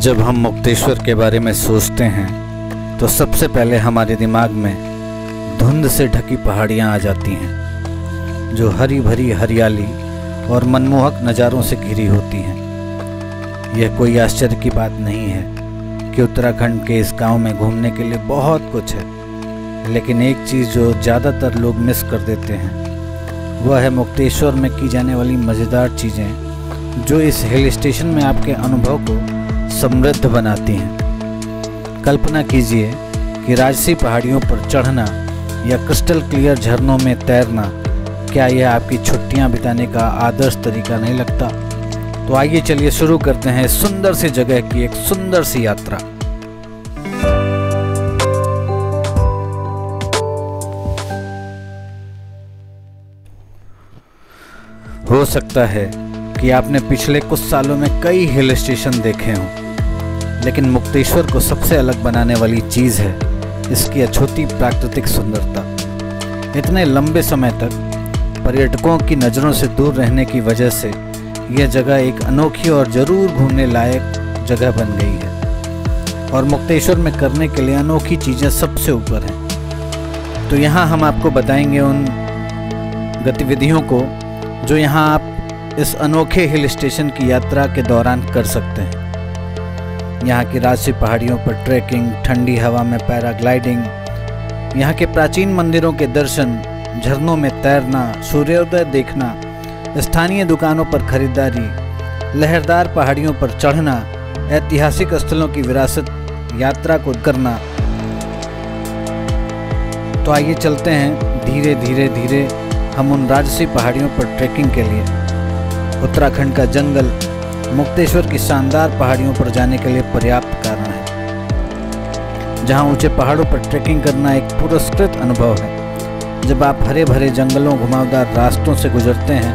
जब हम मुक्तेश्वर के बारे में सोचते हैं तो सबसे पहले हमारे दिमाग में धुंध से ढकी पहाड़ियाँ आ जाती हैं जो हरी भरी हरियाली और मनमोहक नज़ारों से घिरी होती हैं। यह कोई आश्चर्य की बात नहीं है कि उत्तराखंड के इस गांव में घूमने के लिए बहुत कुछ है, लेकिन एक चीज़ जो ज़्यादातर लोग मिस कर देते हैं वह है मुक्तेश्वर में की जाने वाली मज़ेदार चीज़ें जो इस हिल स्टेशन में आपके अनुभव को समृद्ध बनाती हैं। कल्पना कीजिए कि राजसी पहाड़ियों पर चढ़ना या क्रिस्टल क्लियर झरनों में तैरना, क्या यह आपकी छुट्टियां बिताने का आदर्श तरीका नहीं लगता? तो आइए चलिए शुरू करते हैं इस सुंदर सी जगह की एक सुंदर सी यात्रा। हो सकता है कि आपने पिछले कुछ सालों में कई हिल स्टेशन देखे हों, लेकिन मुक्तेश्वर को सबसे अलग बनाने वाली चीज़ है इसकी अछूती प्राकृतिक सुंदरता। इतने लंबे समय तक पर्यटकों की नज़रों से दूर रहने की वजह से यह जगह एक अनोखी और ज़रूर घूमने लायक जगह बन गई है, और मुक्तेश्वर में करने के लिए अनोखी चीज़ें सबसे ऊपर हैं। तो यहाँ हम आपको बताएंगे उन गतिविधियों को जो यहाँ आप इस अनोखे हिल स्टेशन की यात्रा के दौरान कर सकते हैं। यहाँ की राजसी पहाड़ियों पर ट्रैकिंग, ठंडी हवा में पैराग्लाइडिंग, यहाँ के प्राचीन मंदिरों के दर्शन, झरनों में तैरना, सूर्योदय देखना, स्थानीय दुकानों पर खरीदारी, लहरदार पहाड़ियों पर चढ़ना, ऐतिहासिक स्थलों की विरासत यात्रा को करना। तो आइए चलते हैं धीरे धीरे हम उन राजसी पहाड़ियों पर ट्रैकिंग के लिए। उत्तराखंड का जंगल मुक्तेश्वर की शानदार पहाड़ियों पर जाने के लिए पर्याप्त कारण है, जहां ऊंचे पहाड़ों पर ट्रैकिंग करना एक पुरस्कृत अनुभव है। जब आप हरे भरे जंगलों, घुमावदार रास्तों से गुजरते हैं,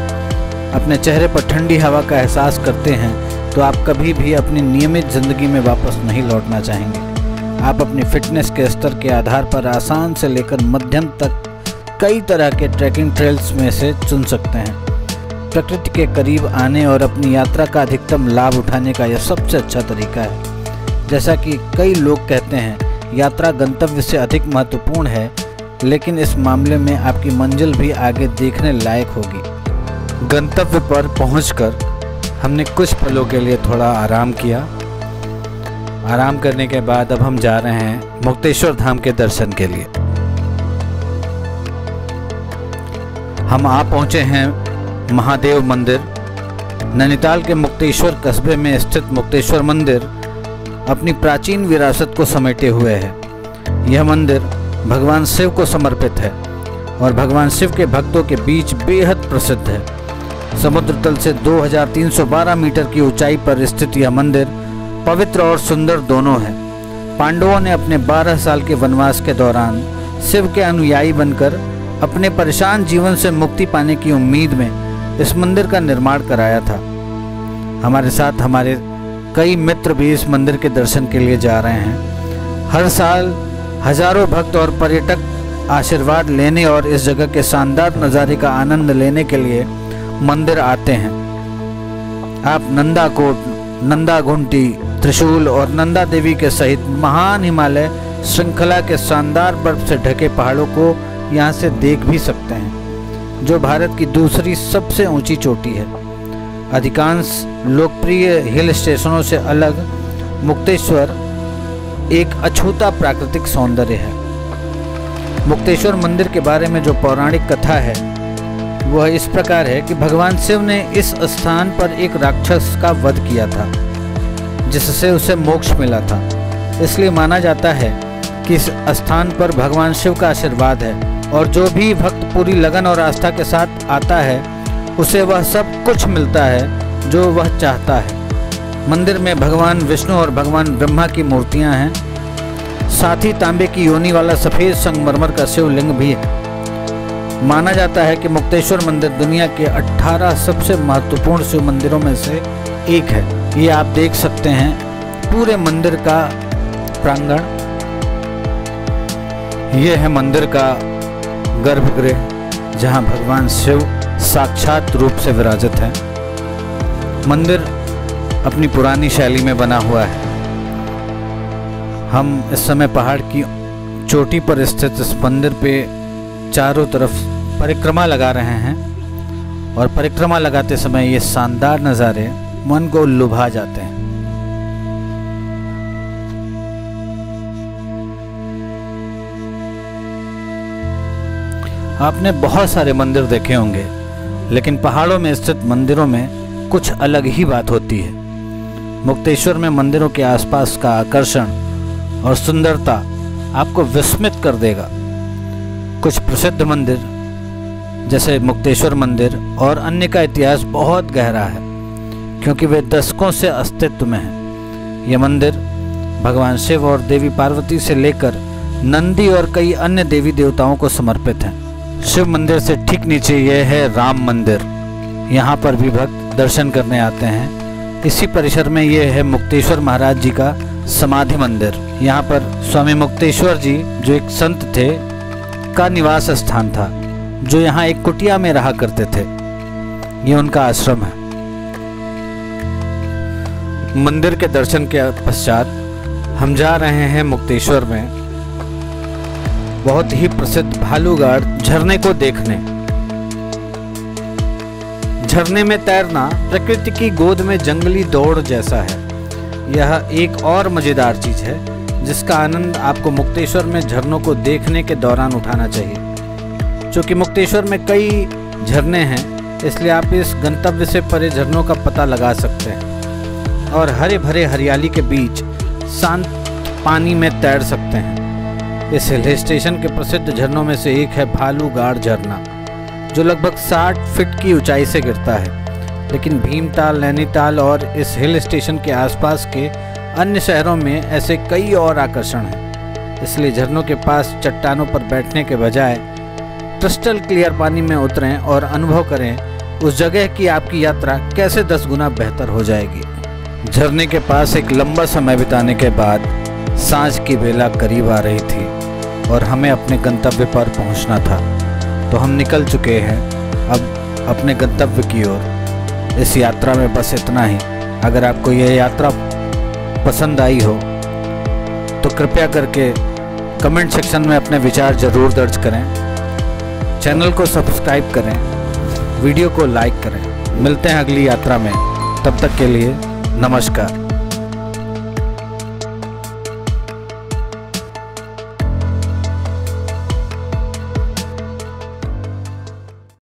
अपने चेहरे पर ठंडी हवा का एहसास करते हैं, तो आप कभी भी अपनी नियमित ज़िंदगी में वापस नहीं लौटना चाहेंगे। आप अपनी फिटनेस के स्तर के आधार पर आसान से लेकर मध्यम तक कई तरह के ट्रैकिंग ट्रेल्स में से चुन सकते हैं। प्रकृति के करीब आने और अपनी यात्रा का अधिकतम लाभ उठाने का यह सबसे अच्छा तरीका है। जैसा कि कई लोग कहते हैं, यात्रा गंतव्य से अधिक महत्वपूर्ण है, लेकिन इस मामले में आपकी मंजिल भी आगे देखने लायक होगी। गंतव्य पर पहुंचकर हमने कुछ पलों के लिए थोड़ा आराम किया। आराम करने के बाद अब हम जा रहे हैं मुक्तेश्वर धाम के दर्शन के लिए। हम आ पहुंचे हैं महादेव मंदिर। नैनीताल के मुक्तेश्वर कस्बे में स्थित मुक्तेश्वर मंदिर अपनी प्राचीन विरासत को समेटे हुए है। यह मंदिर भगवान शिव को समर्पित है और भगवान शिव के भक्तों के बीच बेहद प्रसिद्ध है। समुद्र तल से 2312 मीटर की ऊंचाई पर स्थित यह मंदिर पवित्र और सुंदर दोनों है। पांडवों ने अपने 12 साल के वनवास के दौरान शिव के अनुयायी बनकर अपने परेशान जीवन से मुक्ति पाने की उम्मीद में इस मंदिर का निर्माण कराया था। हमारे साथ हमारे कई मित्र भी इस मंदिर के दर्शन के लिए जा रहे हैं। हर साल हजारों भक्त और पर्यटक आशीर्वाद लेने और इस जगह के शानदार नज़ारे का आनंद लेने के लिए मंदिर आते हैं। आप नंदाकोट, नंदा घुंटी, त्रिशूल और नंदा देवी के सहित महान हिमालय श्रृंखला के शानदार बर्फ से ढके पहाड़ों को यहाँ से देख भी सकते हैं, जो भारत की दूसरी सबसे ऊंची चोटी है। अधिकांश लोकप्रिय हिल स्टेशनों से अलग मुक्तेश्वर एक अछूता प्राकृतिक सौंदर्य है। मुक्तेश्वर मंदिर के बारे में जो पौराणिक कथा है वह इस प्रकार है कि भगवान शिव ने इस स्थान पर एक राक्षस का वध किया था, जिससे उसे मोक्ष मिला था। इसलिए माना जाता है कि इस स्थान पर भगवान शिव का आशीर्वाद है, और जो भी भक्त पूरी लगन और आस्था के साथ आता है उसे वह सब कुछ मिलता है जो वह चाहता है। मंदिर में भगवान विष्णु और भगवान ब्रह्मा की मूर्तियां हैं। साथ ही तांबे की योनि वाला सफ़ेद संगमरमर का शिवलिंग भी है। माना जाता है कि मुक्तेश्वर मंदिर दुनिया के 18 सबसे महत्वपूर्ण शिव मंदिरों में से एक है। ये आप देख सकते हैं पूरे मंदिर का प्रांगण। यह है मंदिर का गर्भगृह, जहां भगवान शिव साक्षात रूप से विराजित है। मंदिर अपनी पुरानी शैली में बना हुआ है। हम इस समय पहाड़ की चोटी पर स्थित इस मंदिर पे चारों तरफ परिक्रमा लगा रहे हैं और परिक्रमा लगाते समय ये शानदार नज़ारे मन को लुभा जाते हैं। आपने बहुत सारे मंदिर देखे होंगे, लेकिन पहाड़ों में स्थित मंदिरों में कुछ अलग ही बात होती है। मुक्तेश्वर में मंदिरों के आसपास का आकर्षण और सुंदरता आपको विस्मित कर देगा। कुछ प्रसिद्ध मंदिर जैसे मुक्तेश्वर मंदिर और अन्य का इतिहास बहुत गहरा है, क्योंकि वे दशकों से अस्तित्व में हैं। ये मंदिर भगवान शिव और देवी पार्वती से लेकर नंदी और कई अन्य देवी देवताओं को समर्पित हैं। शिव मंदिर से ठीक नीचे यह है राम मंदिर। यहाँ पर भी भक्त दर्शन करने आते हैं। इसी परिसर में यह है मुक्तेश्वर महाराज जी का समाधि मंदिर। यहाँ पर स्वामी मुक्तेश्वर जी, जो एक संत थे, का निवास स्थान था, जो यहाँ एक कुटिया में रहा करते थे। ये उनका आश्रम है। मंदिर के दर्शन के पश्चात हम जा रहे हैं मुक्तेश्वर में बहुत ही प्रसिद्ध भालूगाड़ झरने को देखने। झरने में तैरना प्रकृति की गोद में जंगली दौड़ जैसा है। यह एक और मजेदार चीज है जिसका आनंद आपको मुक्तेश्वर में झरनों को देखने के दौरान उठाना चाहिए। क्योंकि मुक्तेश्वर में कई झरने हैं, इसलिए आप इस गंतव्य से परे झरनों का पता लगा सकते हैं और हरे भरे हरियाली के बीच शांत पानी में तैर सकते हैं। इस हिल स्टेशन के प्रसिद्ध झरनों में से एक है भालूगाड़ झरना, जो लगभग 60 फीट की ऊंचाई से गिरता है। लेकिन भीमताल, नैनीताल और इस हिल स्टेशन के आसपास के अन्य शहरों में ऐसे कई और आकर्षण हैं। इसलिए झरनों के पास चट्टानों पर बैठने के बजाय क्रिस्टल क्लियर पानी में उतरें और अनुभव करें उस जगह की आपकी यात्रा कैसे 10 गुना बेहतर हो जाएगी। झरने के पास एक लंबा समय बिताने के बाद सांझ की बेला करीब आ रही थी और हमें अपने गंतव्य पर पहुंचना था। तो हम निकल चुके हैं अब अपने गंतव्य की ओर। इस यात्रा में बस इतना ही। अगर आपको यह यात्रा पसंद आई हो तो कृपया करके कमेंट सेक्शन में अपने विचार ज़रूर दर्ज करें। चैनल को सब्सक्राइब करें, वीडियो को लाइक करें। मिलते हैं अगली यात्रा में। तब तक के लिए नमस्कार।